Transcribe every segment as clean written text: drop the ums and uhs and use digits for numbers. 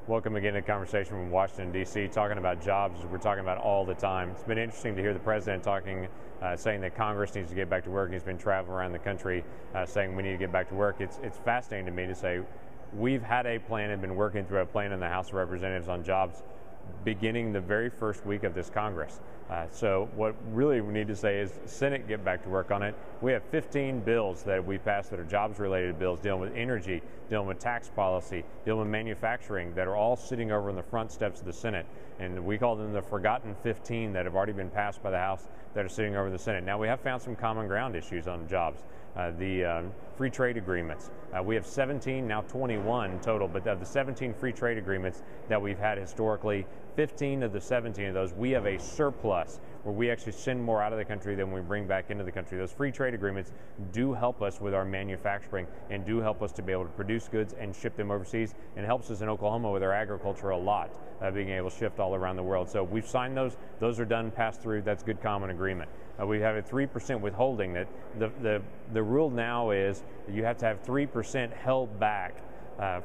Welcome again to Conversation from Washington, D.C., talking about jobs we're talking about all the time. It's been interesting to hear the president saying that Congress needs to get back to work. He's been traveling around the country saying we need to get back to work. It's fascinating to me to say we've had a plan and been working through a plan in the House of Representatives on jobs beginning the very first week of this Congress. So what really we need to say is Senate get back to work on it. We have 15 bills that we passed that are jobs-related bills dealing with energy, dealing with tax policy, dealing with manufacturing that are all sitting over in the front steps of the Senate. And we call them the forgotten 15 that have already been passed by the House that are sitting over the Senate. Now we have found some common ground issues on jobs. The free trade agreements. We have 17, now 21 total, but of the 17 free trade agreements that we've had historically, 15 of the 17 of those, we have a surplus where we actually send more out of the country than we bring back into the country. Those free trade agreements do help us with our manufacturing and do help us to be able to produce goods and ship them overseas, and helps us in Oklahoma with our agriculture a lot, being able to shift all around the world. So we've signed those. Those are done, passed through. That's good common agreement. We have a 3% withholding. That the rule now is that you have to have 3% held back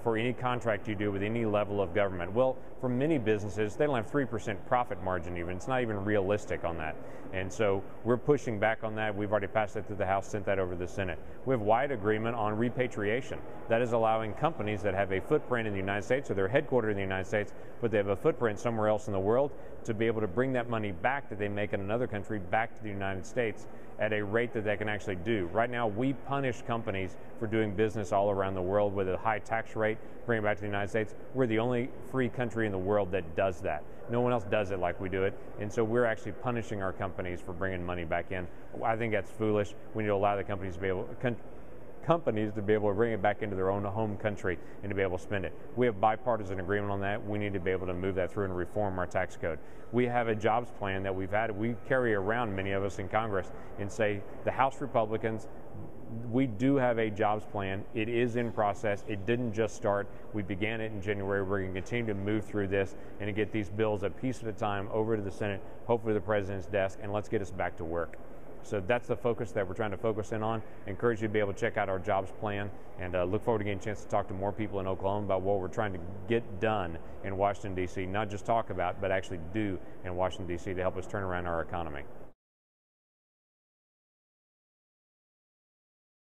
for any contract you do with any level of government. Well, for many businesses, they don't have 3% profit margin even. It's not even realistic on that. And so we're pushing back on that. We've already passed that through the House, sent that over to the Senate. We have wide agreement on repatriation. That is allowing companies that have a footprint in the United States, or they're headquartered in the United States, but they have a footprint somewhere else in the world, to be able to bring that money back that they make in another country back to the United States at a rate that they can actually do. Right now, we punish companies for doing business all around the world with a high tax rate, bring it back to the United States. We're the only free country in the world that does that. No one else does it like we do it, and so we're actually punishing our companies for bringing money back in. I think that's foolish. We need to allow the companies to be able to bring it back into their own home country and to be able to spend it. We have bipartisan agreement on that. We need to be able to move that through and reform our tax code. We have a jobs plan that we've had. We carry around, many of us in Congress, and say the House Republicans, we do have a jobs plan. It is in process. It didn't just start. We began it in January. We're going to continue to move through this and to get these bills a piece at a time over to the Senate, hopefully the president's desk, and let's get us back to work. So that's the focus that we're trying to focus in on. I encourage you to be able to check out our jobs plan, and look forward to getting a chance to talk to more people in Oklahoma about what we're trying to get done in Washington, D.C., not just talk about, but actually do in Washington, D.C. to help us turn around our economy.